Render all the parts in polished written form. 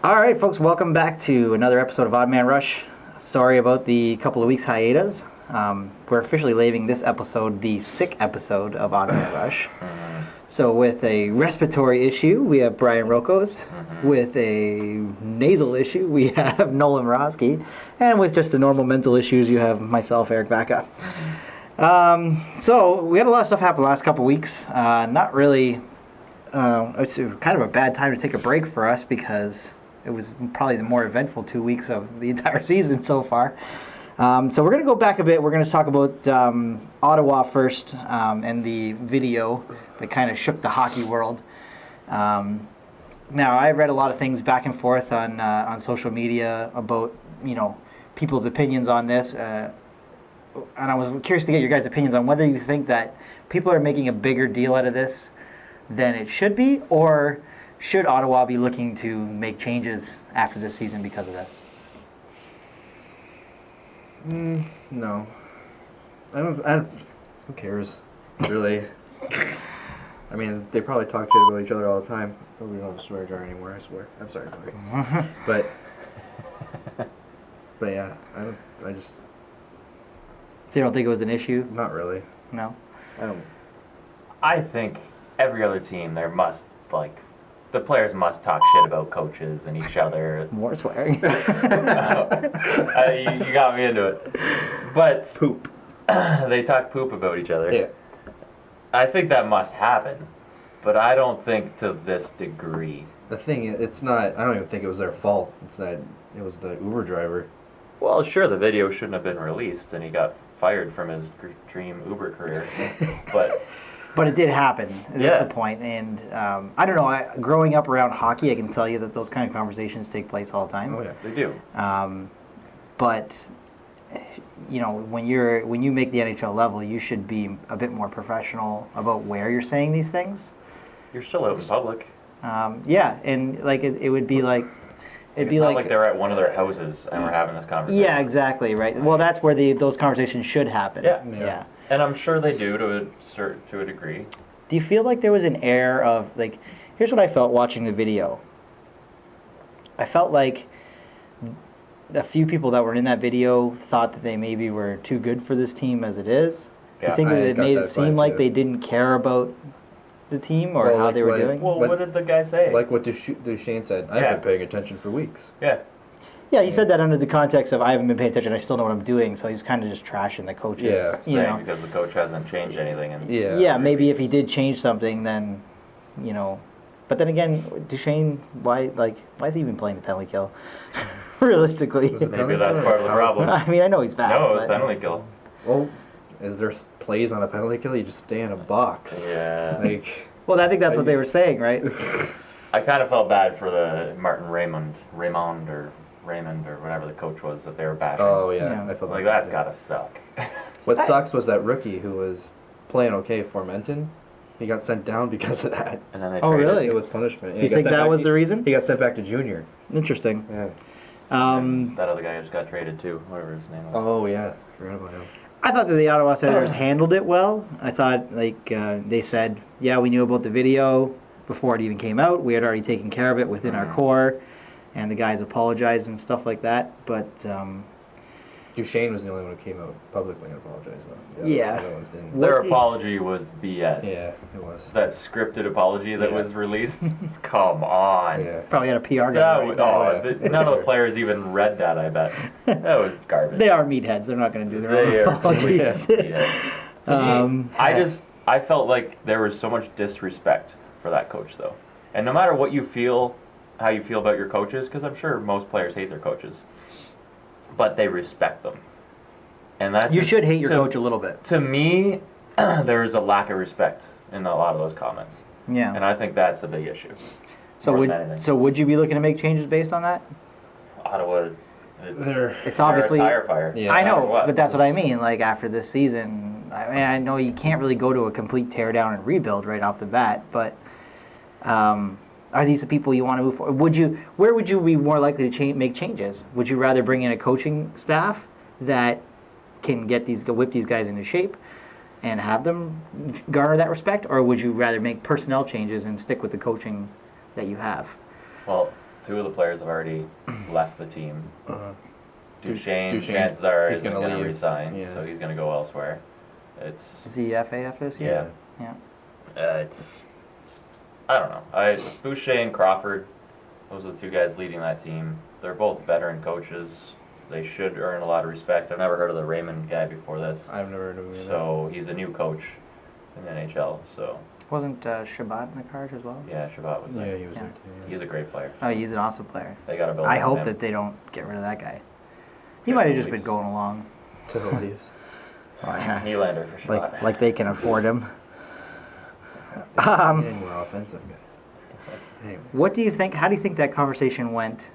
All right, folks, welcome back to another episode of Odd Man Rush. Sorry about the couple of weeks hiatus. We're officially labeling this episode the sick episode of Odd Man Rush. So with a respiratory issue, we have Brian Rokos. With a nasal issue, we have Nolan Roski. And with just the normal mental issues, you have myself, Eric Vaca. So we had a lot of stuff happen the last couple of weeks. Not really... it's kind of a bad time to take a break for us because it was probably the more eventful 2 weeks of the entire season so far. So we're going to go back a bit. We're going to talk about Ottawa first and the video that kind of shook the hockey world. Now, I read a lot of things back and forth on social media about, people's opinions on this. And I was curious to get your guys' opinions on whether you think that people are making a bigger deal out of this than it should be, or should Ottawa be looking to make changes after this season because of this? No. I don't. Who cares? Really? I mean, they probably talk shit about each other all the time. Oh, we don't have a swear jar anymore, I swear. I'm sorry, Corey. but yeah, I just... So you don't think it was an issue? Not really. No? I think every other team the players must talk shit about coaches and each other. More swearing. You got me into it. But Poop. they talk poop about each other. Yeah. I think that must happen, but I don't think to this degree. The thing is, it's not... I don't even think it was their fault. It's that it was the Uber driver. Well, sure, the video shouldn't have been released, and he got fired from his dream Uber career. But it did happen. That's Yeah. the point. And I don't know. Growing up around hockey, I can tell you that those kind of conversations take place all the time. Oh, yeah. They do. But when you make the NHL level, you should be a bit more professional about where you're saying these things. You're still out in public. Yeah, and it would be like it'd It's be not like they're at one of their houses and we're having this conversation. Yeah, exactly, right. Well, that's where those conversations should happen. Yeah. And I'm sure they do to a degree. Do you feel like there was an air of here's what I felt watching the video. I felt like a few people that were in that video thought that they maybe were too good for this team as it is. Yeah, you think that it made it seem like too. they didn't care about the team or how they were doing? Well, what did the guy say? Like what Duchesne said, I've been paying attention for weeks. Yeah. Yeah, he said that under the context of I haven't been paying attention, I still know what I'm doing, so he's kind of just trashing the coaches. Yeah. Because the coach hasn't changed anything. And Yeah, maybe if he did change something, then, But then again, Duchesne, why is he even playing the penalty kill? Realistically. Maybe that's part of the problem. I mean, I know he's fast. No, it was but... penalty kill. Well, is there plays on a penalty kill? You just stay in a box. Yeah. Well, I think that's what they were saying, right? I kind of felt bad for the Martin Raymond or whatever the coach was that they were bashing. Oh, yeah. Yeah. I felt Like, that's gotta suck. What sucks was that rookie who was playing okay for Menton. He got sent down because of that. And then they Oh, traded. really? It was punishment. You think that was the reason? He got sent back to junior. Interesting. Yeah. That other guy just got traded too, whatever his name was. Oh, yeah. Forgot about him. I thought that the Ottawa Senators handled it well. I thought, they said, yeah, we knew about the video before it even came out. We had already taken care of it within our core, and the guys apologized and stuff like that. But Duchesne was the only one who came out publicly and apologized. Though. Yeah. The other ones didn't. Their apology was BS. Yeah, it was. That scripted apology that Yeah. was released? Come on. Yeah. probably had a PR guy. That write was, that. none of the players even read that, I bet. That was garbage. They are meatheads. They're not going to do their They own are. apologies. Yeah. I felt like there was so much disrespect for that coach, though. And no matter what you feel, how you feel about your coaches, because I'm sure most players hate their coaches, but they respect them. And that You should hate your coach a little bit. To me, there is a lack of respect in a lot of those comments, Yeah. and I think that's a big issue. So more than anything. would you be looking to make changes based on that? Ottawa, It's obviously they're a tire fire. Yeah. I know, No matter what. but that's what I mean. Like after this season, I know you can't really go to a complete teardown and rebuild right off the bat. But are these the people you want to move forward? Where would you be more likely to make changes? Would you rather bring in a coaching staff that can whip these guys into shape and have them garner that respect, or would you rather make personnel changes and stick with the coaching that you have? Well, 2 of the players have already left the team. Duchesne, Duchesne, chances are, he's isn't gonna going to leave. resign, Yeah. so he's going to go elsewhere. It's Is he FAF this year? yeah, Yeah. it's I don't know. Boucher and Crawford, those are the 2 guys leading that team. They're both veteran coaches. They should earn a lot of respect. I've never heard of the Raymond guy before this, I've never heard of him either. so he's a new coach in the NHL. So Wasn't Shabbat in the card as well? yeah, Shabbat was Yeah, there. he was Yeah. there too. He's a great player. Oh, he's an awesome player. They got to build. I on hope him. that they don't get rid of that guy. He Good might have just been Leafs. going along. To the Leafs. Nylander for Shabbat. Like they can afford him. Any more offensive guys. Anyways. What do you think? How do you think that conversation went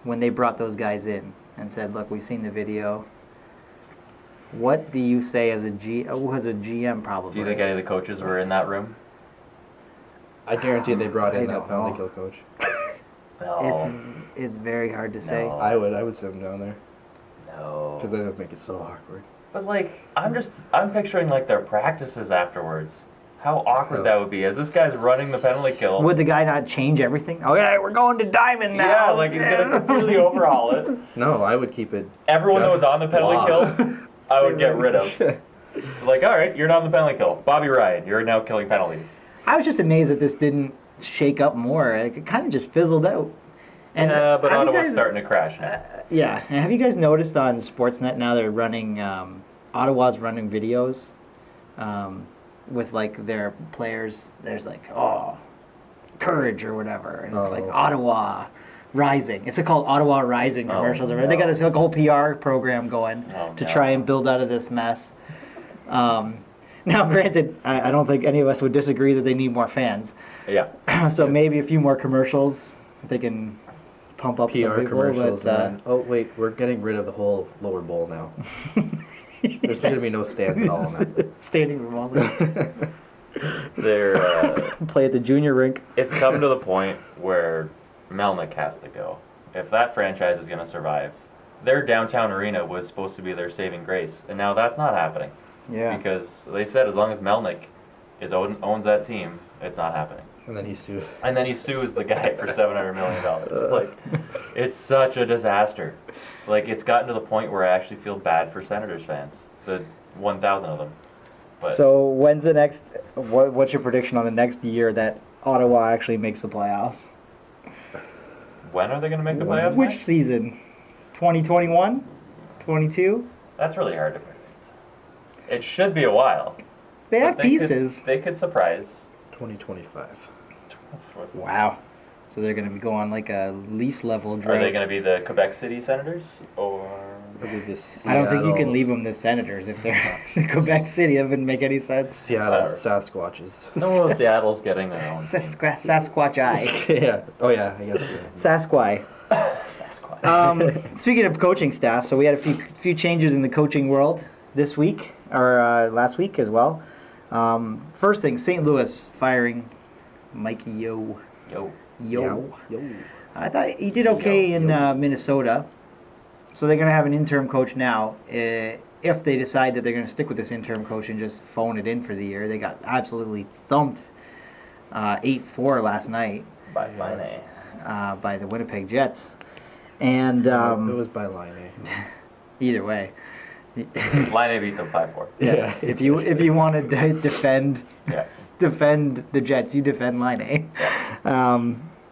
when they brought those guys in and said, "Look, we've seen the video." What do you say as a GM probably? Do you think any of the coaches were in that room? I guarantee they brought I in that don't penalty know. kill coach. No. It's very hard to say. No. I would sit him down there No. because that would make it so awkward. But like, I'm picturing like their practices afterwards. How awkward that would be as this guy's running the penalty kill. Would the guy not change everything? Oh yeah, we're going to Diamond now. Yeah, like he's gonna completely overhaul it. No, I would keep it. Everyone that Just was on the penalty blah. kill, I would get rid of. Like, all right, you're not on the penalty kill. Bobby Ryan, you're now killing penalties. I was just amazed that this didn't shake up more. Like, it kind of just fizzled out. And Yeah, but have you Ottawa's guys- starting to crash now. Yeah, and have you guys noticed on Sportsnet now they're running Ottawa's running videos with like their players. There's like courage or whatever, and it's like Oh. Ottawa Rising. It's called Ottawa Rising Oh, commercials. They got no. this like, whole PR program going Oh, to no. try and build out of this mess. Now, granted, I don't think any of us would disagree that they need more fans. Yeah. So maybe a few more commercials. They can pump up some PR people, commercials. but, And then, oh wait, we're getting rid of the whole lower bowl now. There's going to be no stands at all on standing room only. that. They're Play at the junior rink. it's come to the point where Melnick has to go. If that franchise is going to survive, their downtown arena was supposed to be their saving grace, and now that's not happening. Yeah. Because they said as long as Melnick owns that team, it's not happening. And then he sues. And then he sues the guy for $700 million. Like, it's such a disaster. Like, it's gotten to the point where I actually feel bad for Senators fans, the 1,000 of them. But So when's the next? What's your prediction on the next year that Ottawa actually makes the playoffs? when are they going to make the playoffs? Which next? season? 2021? 22? That's really hard to predict. It should be a while. They but have pieces. They could surprise. 2025. Wow. So they're going to be going like a Leafs level Are drought. they going to be the Quebec City Senators? Or It'll be this I don't think you can Seattle- leave them the Senators if they're Quebec City. That wouldn't make any sense. Seattle Whatever. Sasquatches. no, Seattle's getting their own. Sasquatch eye. Yeah. Oh yeah, I guess. Yeah. Sasquatch. Sasquatch. Speaking of coaching staff, so we had a few changes in the coaching world this week, or last week as well. First thing, St. Louis firing Mikey Yo. Yo. Yo. I thought he did okay in Minnesota. So they're going to have an interim coach now. If they decide that they're going to stick with this interim coach and just phone it in for the year, they got absolutely thumped 8-4 last night By Line by the Winnipeg Jets. And It was by line A. either way. Line A beat them 5-4. Yeah, if you want to defend Yeah. the Jets, you defend Line A.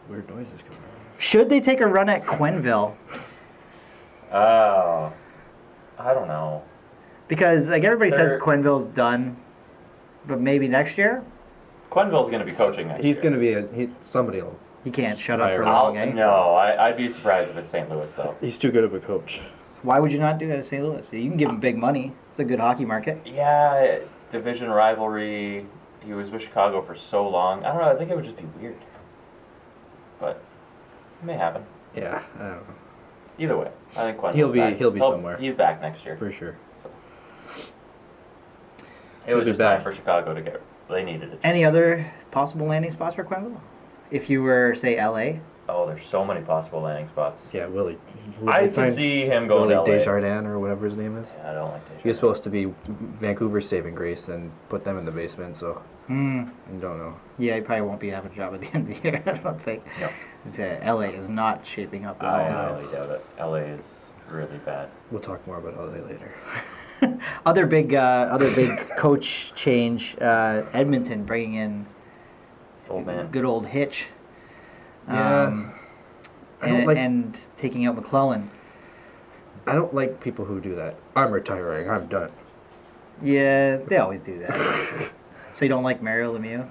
Weird noises coming out. Should they take a run at Quenneville? Oh. I don't know. Because like everybody says They're- Quenneville's done, but maybe next year Quenneville's going to be coaching next He's year. going to be somebody else. he can't shut up for I'll- long. Eh? No, I'd be surprised if it's St. Louis, though. He's too good of a coach. Why would you not do that at St. Louis? You can give him big money. It's a good hockey market. Yeah, division rivalry. He was with Chicago for so long. I don't know. I think it would just be weird. But it may happen. Yeah, I don't know. Either way, I think Quenneville's He'll be- back. he'll be somewhere. He's back next year. For sure. It was He'll be just time back. for Chicago to get. They needed it. Any other possible landing spots for Quenneville? If you were, say, LA? Oh, there's so many possible landing spots. Yeah, Willie. I can see him going Willie to LA. Desjardins or whatever his name is. Yeah, I don't like Desjardins. He was supposed to be Vancouver's saving grace and put them in the basement, so I don't know. Yeah, he probably won't be having a job at the end of the year, I don't think. No. LA is not shaping up at I all. highly doubt it. LA is really bad. We'll talk more about LA later. Other big coach change. Edmonton bringing in Old man. good old Hitch. Yeah. I don't like- and taking out McClellan. I don't like people who do that. I'm retiring. I'm done. Yeah, they always do that. So you don't like Mario Lemieux?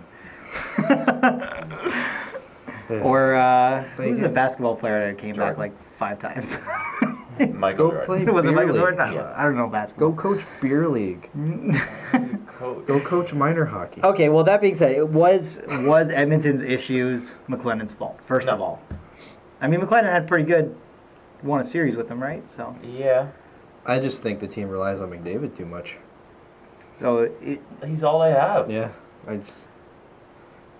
Or who's a basketball player that came back Jordan. like 5 times? Michael Go Jordan. play Was it beer Michael league. Jordan? Yes. I don't know basketball. Go coach beer league. Coach. Go coach minor hockey. Okay, well that being said, it was Edmonton's issues McLennan's fault, first of No. all. I mean, McLennan had pretty good, won a series with them, right? So Yeah. I just think the team relies on McDavid too much. He's all they have. Yeah. I just,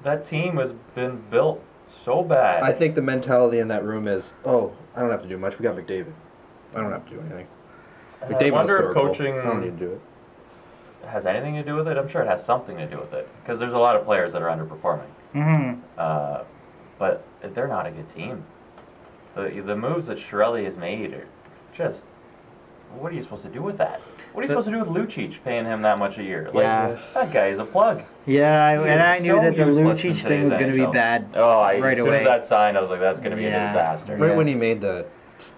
That team has been built so bad. I think the mentality in that room is, oh, I don't have to do much. We got McDavid. I don't have to do anything. I McDavid will wonder score if a goal. coaching I don't need to do it. has anything to do with it. I'm sure it has something to do with it because there's a lot of players that are underperforming. Mhm. But they're not a good team. The moves that Chiarelli has made are just. What are you supposed to do with that? What are you So- supposed to do with Lucic paying him that much a year? Like, Yeah. that guy is a plug. Yeah, He and is I knew so that the useless in Lucic thing today's was going to be NHL. bad. Oh, Right as soon away. as that signed, I was like, that's going to be Yeah. a disaster. Right Yeah. when he made the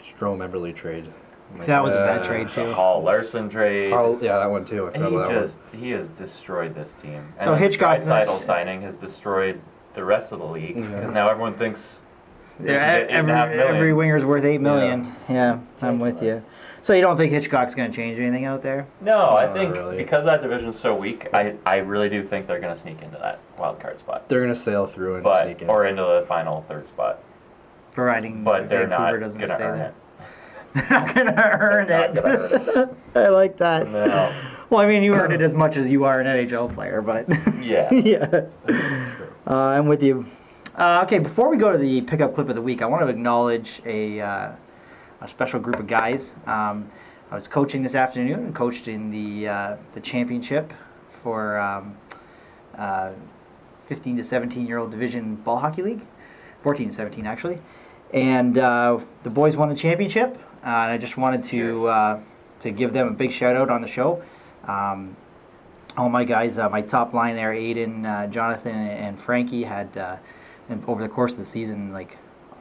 Strome-Emberle trade. I'm like, That was a bad trade, The too. Hall Larson trade. Yeah, that one too. I forgot about that He has destroyed this team. So and Hitchcock's the Draisaitl signing has destroyed the rest of the league Yeah. because now everyone thinks they Yeah, can get $8.5 million. every winger's worth $8 million. Yeah, I'm with you. So you don't think Hitchcock's going to change anything out there? No, I Not think really. because that division's so weak, I really do think they're going to sneak into that wild card spot, They're gonna sail through and but sneak in. or into the final third spot. Providing But they're Vancouver not doesn't going to stay earn there. it. They're not going to earn They're not gonna it. I like that. No. Well, I mean, you earned it as much as you are an NHL player, but Yeah. yeah. I'm with you. Okay, before we go to the pickup clip of the week, I want to acknowledge a special group of guys. I was coaching this afternoon and coached in the championship for 15 to 17-year-old Division Ball Hockey League, 14 to 17 actually, and the boys won the championship. And I just wanted to give them a big shout out on the show. All my guys, my top line there, Aiden, Jonathan, and Frankie had over the course of the season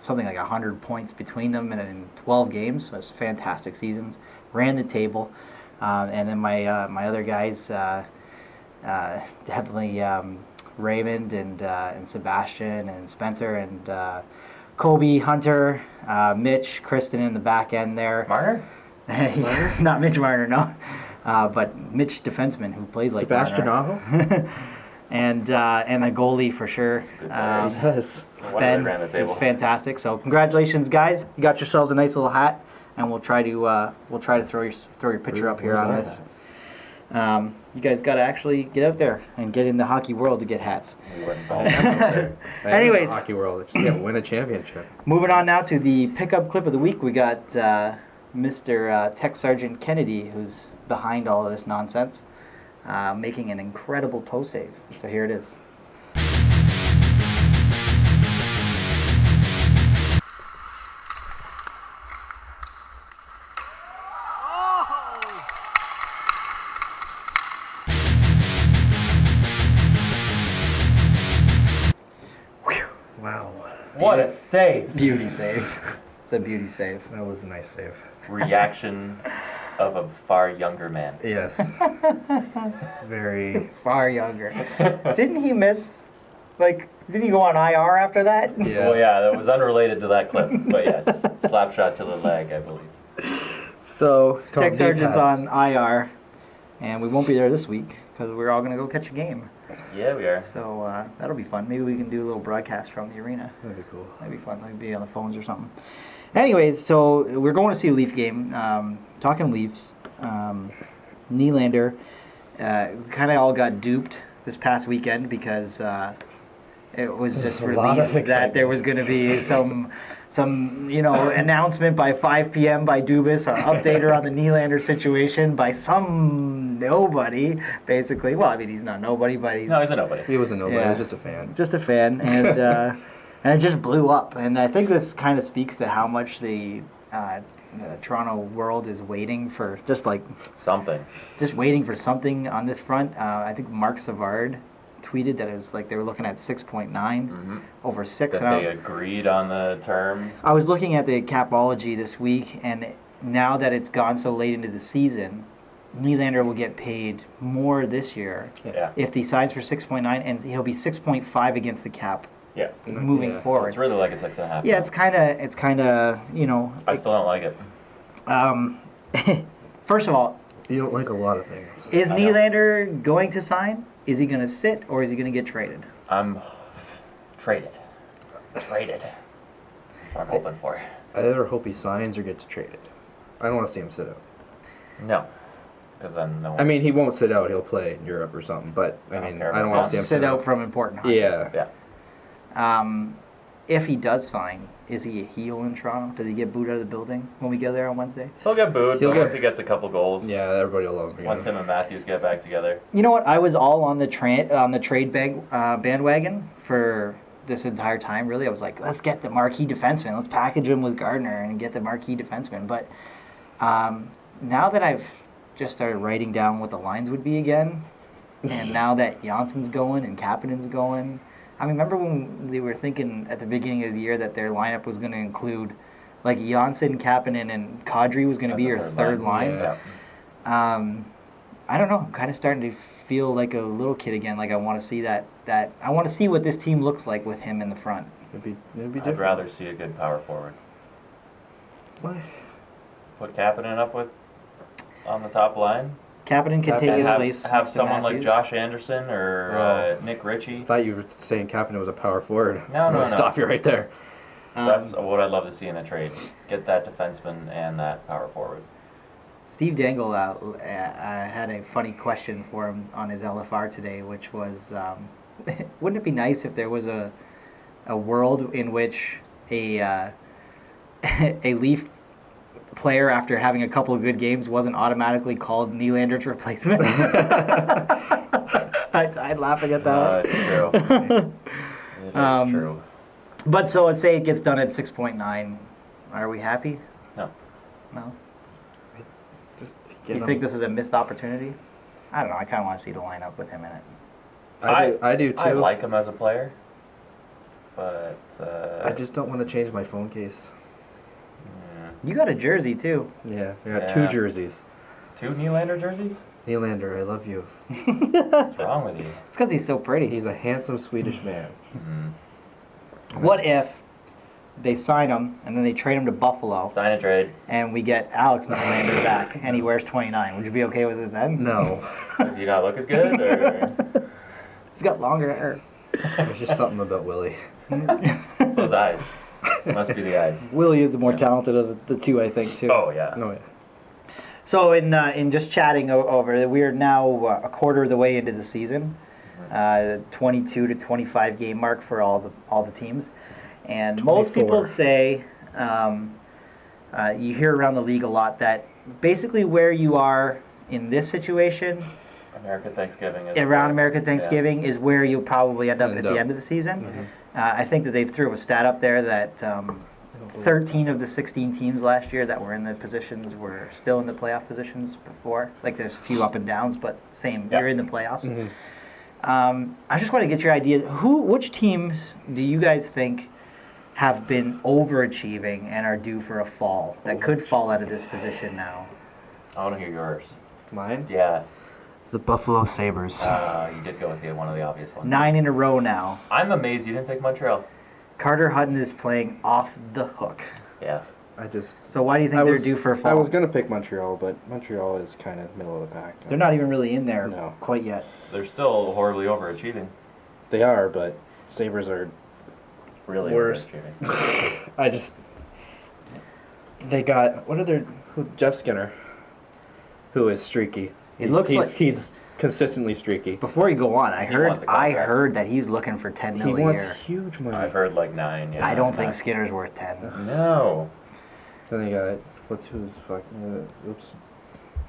something like 100 points between them in 12 games. So it was a fantastic season. Ran the table, and then my other guys, definitely Raymond and Sebastian and Spencer and Kobe, Hunter, Mitch, Kristen in the back end there. Marner? Not Mitch Marner, no. But Mitch defenseman who plays like Sebastian Marner. Aho? and the goalie for sure. good players. Yes. No wonder Ben, they ran the it's table. fantastic. So congratulations, guys! You got yourselves a nice little hat, and we'll try to throw your picture up here on Where's this. our You guys got to actually get out there and get in the hockey world to get hats. We wouldn't I buy am it. out there. I am in the Anyways. hockey world. I just can't win a championship. Moving on now to the pickup clip of the week. We got Mr. Tech Sergeant Kennedy, who's behind all of this nonsense, making an incredible toe save. So here it is. Wow. What a save. Beauty save. It's a beauty save. That was a nice save. Reaction of a far younger man. Yes. Very. Far younger. Didn't he miss? Didn't he go on IR after that? Yeah. Well, yeah, that was unrelated to that clip, but yes, slap shot to the leg, I believe. So called Tech knee Sergeant's pads. on IR, and we won't be there this week because we're all gonna go catch a game. Yeah, we are. So that'll be fun. Maybe we can do a little broadcast from the arena. That'd be cool. That'd be fun. Maybe on the phones or something. Anyways, so we're going to see a Leaf game. Talking Leafs, Nylander kind of all got duped this past weekend because it was just A lot of released that excitement. there was going to be some announcement by 5 p.m. by Dubas, an updater on the Nylander situation by some nobody, basically. Well, I mean, he's not nobody, but No, he's a nobody. He was a nobody. Yeah. He was just a fan. just a fan, and and it just blew up. And I think this kind of speaks to how much the Toronto world is waiting for, just waiting for something on this front. I think Mark Savard tweeted that it was like they were looking at 6.9 over 6. That they agreed on the term. I was looking at the Capology this week, and now that it's gone so late into the season, Nylander will get paid more this year Yeah. if he signs for 6.9, and he'll be 6.5 against the cap Yeah. moving Yeah. So forward. it's really like a 6.5. Yeah, now. it's kind of I still don't like it. First of all, You don't like a lot of things. is I know. Nylander going to sign? Is he going to sit, or is he going to get traded? I'm traded. Traded. That's what I'm hoping for. I either hope he signs or gets traded. I don't want to see him sit out. No. Because then no one. I mean, he won't sit out. He'll play in Europe or something. But I I don't mean, care I don't about want to see him Sit out from important hockey. Yeah. Yeah. If he does sign, is he a heel in Toronto? Does he get booed out of the building when we go there on Wednesday? He'll get booed, He'll but get- once he gets a couple goals. Yeah, everybody will love him. Once him and Matthews get back together. You know what? I was all on the trade bandwagon for this entire time. Really, I was like, let's get the marquee defenseman. Let's package him with Gardner and get the marquee defenseman. But now that I've just started writing down what the lines would be again, and now that Janssen's going and Kapanen's going, I mean, remember when they were thinking at the beginning of the year that their lineup was going to include, like, Janssen, Kapanen, and Kadri was going to be your third line? Yeah. I don't know. I'm kind of starting to feel like a little kid again. Like I want to see that. I want to see what this team looks like with him in the front. It'd be different. I'd rather see a good power forward. What? Put Kapanen up with on the top line. Kapanen can take And his have, place. have next to someone like Matthews. Josh Anderson or Nick Ritchie. I thought you were saying Kapanen was a power forward. No, I'm no, gonna no. Stop you right there. That's what I'd love to see in a trade. Get that defenseman and that power forward. Steve Dangle had a funny question for him on his LFR today, which was, wouldn't it be nice if there was a world in which a Leaf player after having a couple of good games wasn't automatically called Nylander's replacement? I'd laughing at that. It's true. It is true. But so let's say it gets done at 6.9. Are we happy? No. No? Just Do get you him. think this is a missed opportunity? I don't know. I kind of want to see the lineup with him in it. I do too. I like him as a player, but I just don't want to change my phone case. yeah. You got a jersey too. Yeah, I got Yeah. 2 jerseys. 2 Nylander jerseys? Nylander, I love you. What's wrong with you? It's because he's so pretty. He's a handsome Swedish man. What if they sign him and then they trade him to Buffalo Sign a trade. and we get Alex Nylander back and he wears 29? Would you be okay with it then? No, Does he not look as good? Or? He's got longer hair. there's just something about Willie. It's those eyes. It must be the eyes. Willie is the more talented of the two, I think, too. Oh, yeah. No, yeah. So in just chatting over, we are now a quarter of the way into the season, 22 to 25 game mark for all the teams, and most 24. people say you hear around the league a lot that basically where you are in this situation American Thanksgiving. Is around American Thanksgiving is where you'll probably end up at End the up. end of the season. Mhm. I think that they threw a stat up there that 13 of the 16 teams last year that were in the positions were still in the playoff positions before. Like there's a few up and downs, but same. Yeah. You're in the playoffs. Mhm. I just want to get your idea. Which teams do you guys think have been overachieving and are due for a fall that could fall out of this position now? I want to hear yours. Mine? Yeah. The Buffalo Sabres. You did go with one of the obvious ones. 9 in a row now. I'm amazed you didn't pick Montreal. Carter Hutton is playing off the hook. Yeah. So why do you think they're due for a fall? I was going to pick Montreal, but Montreal is kind of middle of the pack. They're not even really in there No. quite yet. They're still horribly overachieving. They are, but Sabres are. Really Worst. overachieving. They got Jeff Skinner, who is streaky. It looks like- he's consistently streaky. Before you go on, He wants a I contract. heard that he's looking for 10 He million a wants year. huge money. I've heard like 9. Yeah. I don't think Skinner's worth 10. No. Then they got who's fucking oops.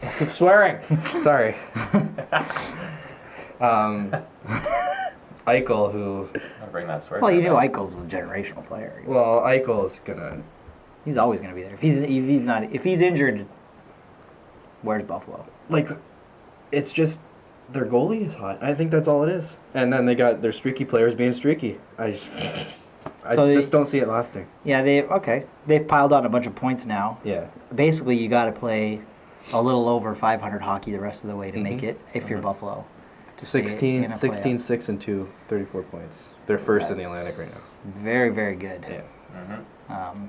I keep swearing. Sorry. Eichel, who, I'll bring that swear. Well, you jar know back. Eichel's a generational player. well, Eichel is gonna. He's always going to be there. If he's injured, where's Buffalo? Like, it's just their goalie is hot. I think that's all it is. And then they got their streaky players being streaky. I So they- just don't see it lasting. Yeah, they've piled on a bunch of points now. Yeah. Basically, you got to play a little over 500 hockey the rest of the way to make it if you're Buffalo. To stay in 16, a 16, playoff. 6 and 2, 34 points. They're first in the Atlantic right That's very, very good. now. Yeah. Mhm.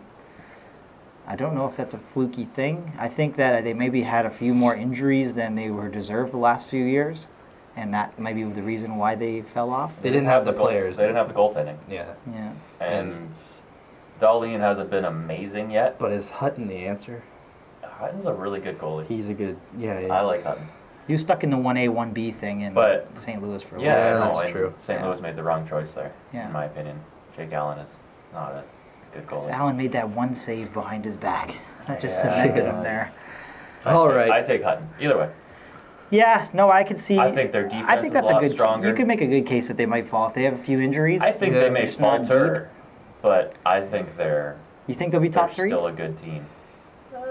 I don't know if that's a fluky thing. I think that they maybe had a few more injuries than they were deserved the last few years, and that might be the reason why they fell off. They didn't have the goal- players. They didn't have the goaltending, Yeah. Yeah. and Darlene hasn't been amazing yet. But is Hutton the answer? Hutton's a really good goalie. He's a good. Yeah. I like Hutton. He was stuck in the 1A, 1B thing in But- St. Louis for a Yeah, Yeah, while. no, that's and true. St. Yeah. Louis made the wrong choice there, Yeah. in my opinion. Jake Allen is not a good goalie. Allen made that one save behind his back. That just Yeah. cemented him there. All right. I take Hutton. Either way. Yeah, no, I can see. I think their defense I think that's is a lot good. stronger. You could make a good case that they might fall if they have a few injuries. I think Yeah. they may Just not falter, but I think they're You think they'll be top three? still a good team.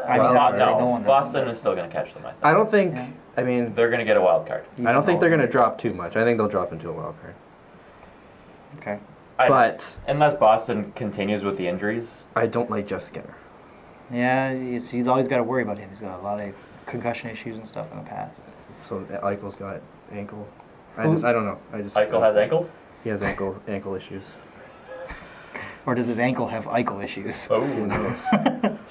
I mean, Well, obviously, no, no one. Boston is still going to catch them. I think. I don't think. Yeah. I mean, They're going to get a wild card. I don't think they're going to drop too much. I think they'll drop into a wild card. Okay. But unless Boston continues with the injuries, I don't like Jeff Skinner. Yeah, he's always got to worry about him. He's got a lot of concussion issues and stuff in the past. So Eichel's got ankle. I Who- don't know. I just. Eichel has ankle. He has ankle issues. Or does his ankle have Eichel issues? Oh, Who knows?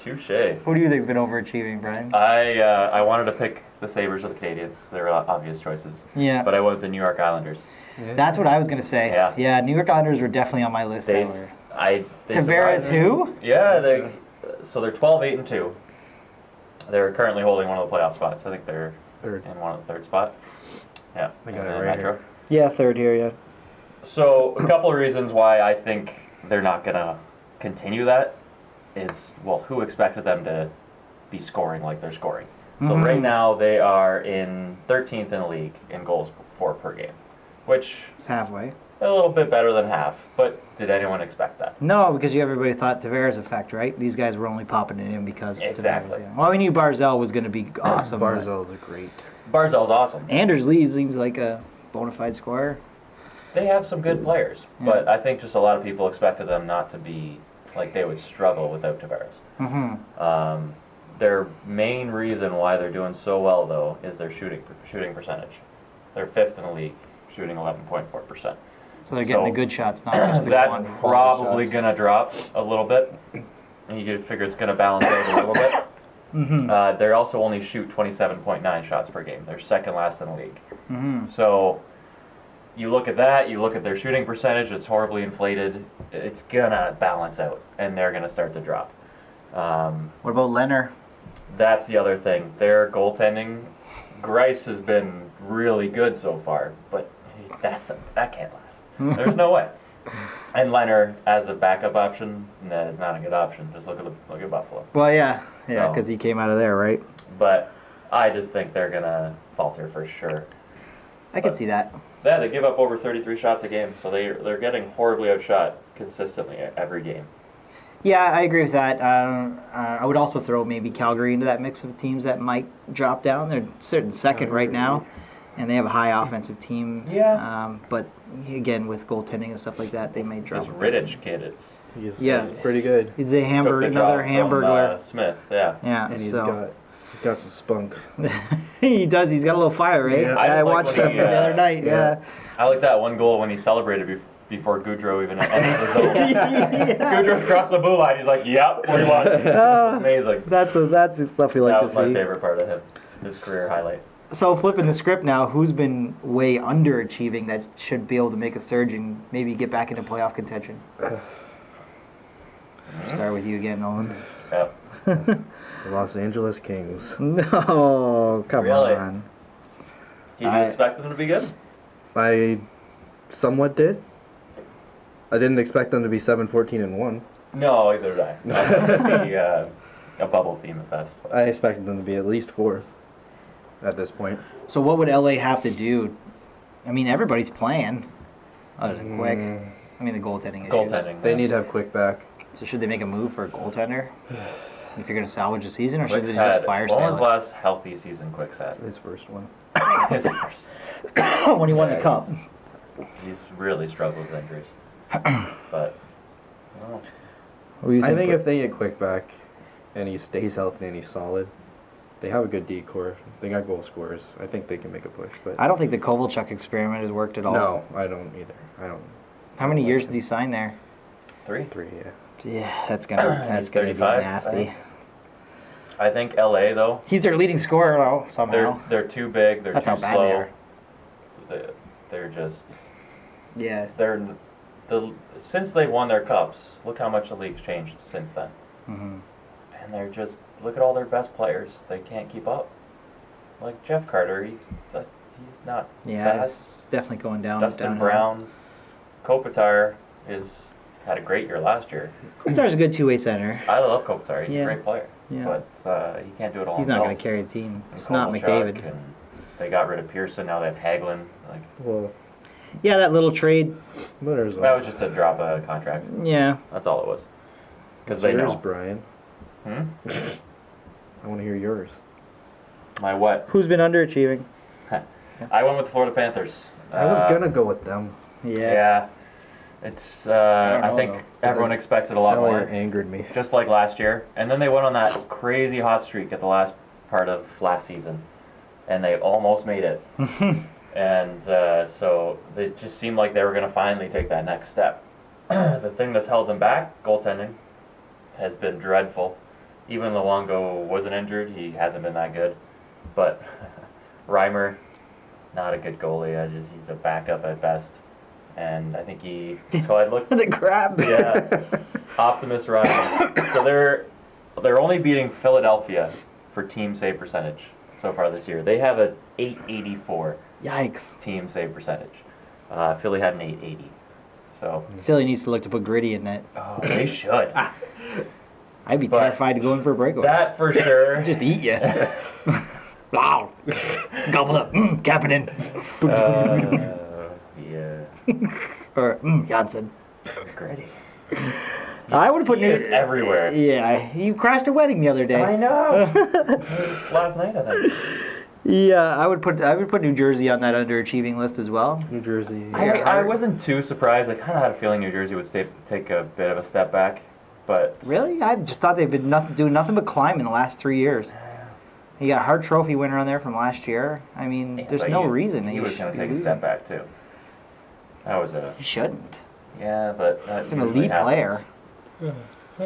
touche. Who do you think's been overachieving, Brian? I wanted to pick the Sabres or the Canadiens. They were obvious choices, Yeah, but I went with the New York Islanders. Yeah. that's what I was gonna say. Yeah. New York Islanders were definitely on my list. They, That were. they Tavares surprised me. who? Yeah, they're 12-8-2. They're currently holding one of the playoff spots. I think they're Third. in one of the third spot. Yeah, I got in it the right Metro. here. Yeah, third here. Yeah. So a couple of reasons why I think they're not gonna continue that is, well, who expected them to be scoring like they're scoring? So Mhm. right now they are in 13th in the league in goals for per game, which It's halfway. a little bit better than half. But did anyone expect that? No, because everybody thought Tavares effect, right? These guys were only popping it in because Exactly. Tavares. Yeah. Well, we knew Barzell was going to be awesome. but Barzell's a great. Barzell's awesome. Anders Lee seems like a bona fide scorer. They have some good players, but I think just a lot of people expected them not to be, like, they would struggle without Tavares. Mm-hmm. Their main reason why they're doing so well, though, is their shooting percentage. They're 5th in the league, shooting 11.4%. So they're getting So the good shots, not just the That's one. probably shots. going to drop a little bit. And you could figure it's going to balance out a little bit. Mm-hmm. They also only shoot 27.9 shots per game. They're second last in the league. Mm-hmm. So you look at that, you look at their shooting percentage, it's horribly inflated. It's going to balance out, and they're going to start to drop. What about Leonard? That's the other thing. Their goaltending, Grice has been really good so far, but that can't last. There's no way. And Leonard as a backup option, no, it's not a good option. Just look at Buffalo. Well, yeah, So- because he came out of there, right? But I just think they're gonna falter for sure. I could see that. Yeah, they give up over 33 shots a game, so they're getting horribly outshot consistently every game. Yeah, I agree with that. I would also throw maybe Calgary into that mix of teams that might drop down. They're sitting second right now, and they have a high offensive team. Yeah. But again, with goaltending and stuff like that, they may drop. This Rittich kid is He's Yeah. pretty good. He's a took hamburger, the job another from, hamburger. Smith, yeah. Yeah, And he's so got some spunk. he does. He's got a little fire, right? Yeah. I just I like watched when him he, the other night. yeah. I like that one goal when he celebrated before Goudreau even entered the zone. Goudreau crossed the blue line. He's like, "Yep, we won." Amazing. That's the stuff we like That to was my see. favorite part of him. His career highlight. So flipping the script now, who's been way underachieving that should be able to make a surge and maybe get back into playoff contention? Start with you again, Nolan. Yeah. The Los Angeles Kings. No, come Really? on. Did you I- expect them to be good? I somewhat did. I didn't expect them to be 7-14-1. No, either did I. I thought they'd be a bubble team at best. I expected them to be at least 4th at this point. So what would LA have to do? I mean, everybody's playing. other than Quick? I mean, the goaltending issues. Goaltending. They yeah. need to have Quick back. So should they make a move for a goaltender if you're going to salvage a season, or should Quick's they just had, fire when was the sale last healthy season Quick's had? His first one. His first. it? when he won the Yeah, cup. He's really struggled with injuries. But, well, What do you I think Bert? if they get Quick back, and he stays healthy and he's solid, they have a good decor. They got goal scorers. I think they can make a push. But I don't think the Kovalchuk experiment has worked at all. no, I don't either. I don't. How many years did he sign there? 3. 3, yeah. Yeah, that's gonna be 35, nasty. I think LA, though, He's their leading scorer though somehow. they're too big, they're That's too how bad slow. they are. They're just, Yeah. since they won their cups, look how much the league's changed since then. Mm-hmm. And they're just, look at all their best players. They can't keep up. Like Jeff Carter, he's not Yeah, fast. it's definitely going down. Dustin downhill. Brown, Kopitar had a great year last year. Kopitar's a good two-way center. I love Kopitar. He's Yeah. a great player. Yeah. But he can't do it all He's not himself. going to carry the team. And It's not Kovalchuk, McDavid. And they got rid of Pearson. Now they have Hagelin. Like Well, Yeah, that little trade. but Arizona. that was just a drop of contract. Yeah. That's all it was. Because they yours, know. Brian. Hmm? I want to hear yours. My what? Who's been underachieving? I went with the Florida Panthers. I was gonna go with them. Yeah. It's. don't I know, think though. everyone expected a lot Elliott more. angered me. Just like last year. And then they went on that crazy hot streak at the last part of last season. And they almost made it. And so it just seemed like they were going to finally take that next step. The thing that's held them back, goaltending, has been dreadful. Even Luongo wasn't injured. He hasn't been that good. But Reimer, not a good goalie. He's a backup at best. And I think so I looked. the crap. Yeah. Optimus Ryan. So they're only beating Philadelphia for team save percentage so far this year. They have a 884 Yikes. team save percentage. Philly had an 880. So Philly needs to look to put Gritty in net. they should. I'd be But terrified to go in for a breakaway. That for sure. Just eat you. Wow. Gobble up. Cap it in. Yeah. Or, Janssen. Gritty. I would have put He is everywhere. Yeah, you crashed a wedding the other day. I know. Last night, I think. Yeah, I would put New Jersey on that underachieving list as well. New Jersey. I wasn't too surprised. I kind of had a feeling New Jersey would take a bit of a step back, but Really? I just thought they've been doing nothing but climb in the last 3 years. You got Hart Trophy winner on there from last year. I mean, there's but no reason that he you was should going be to take a losing. step back too. That was a He shouldn't. yeah, but that He's an usually elite happens. player.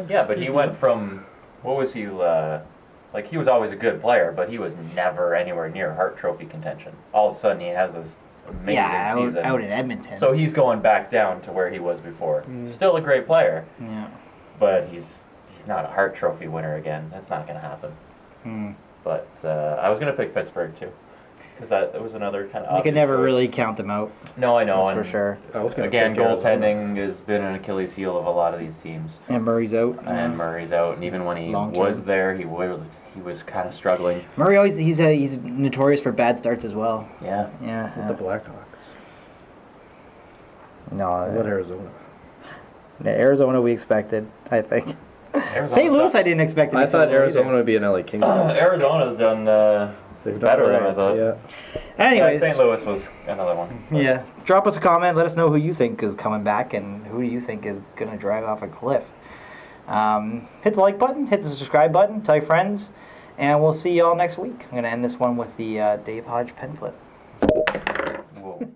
Yeah, but he went from what was he like? He was always a good player, but he was never anywhere near Hart Trophy contention. All of a sudden, he has this amazing Yeah, season. out in Edmonton. So he's going back down to where he was before. Still a great player, yeah. but he's not a Hart Trophy winner again. That's not going to happen. Hmm. But I was going to pick Pittsburgh too, because that was another kind of. You can never really count them out. No, I know. for and sure. I was gonna Again, pick Arizona. goaltending has been an Achilles heel of a lot of these teams. And Murray's out. And Murray's out, and even when he Long was term. there, he was kind of struggling. Murray always he's notorious for bad starts as well. Yeah. Yeah. With the Blackhawks. No, What Arizona? Arizona we expected, I think. Arizona's St. Louis done- I didn't expect to be I so thought low Arizona either. would be an LA Kings. Arizona's done They've done better than alright, I thought. Yeah. Anyways, St. Louis was another one. but- yeah. Drop us a comment. Let us know who you think is coming back and who do you think is going to drive off a cliff. Hit the like button, hit the subscribe button, tell your friends, and we'll see y'all next week. I'm going to end this one with the Dave Hodge pen flip. Whoa.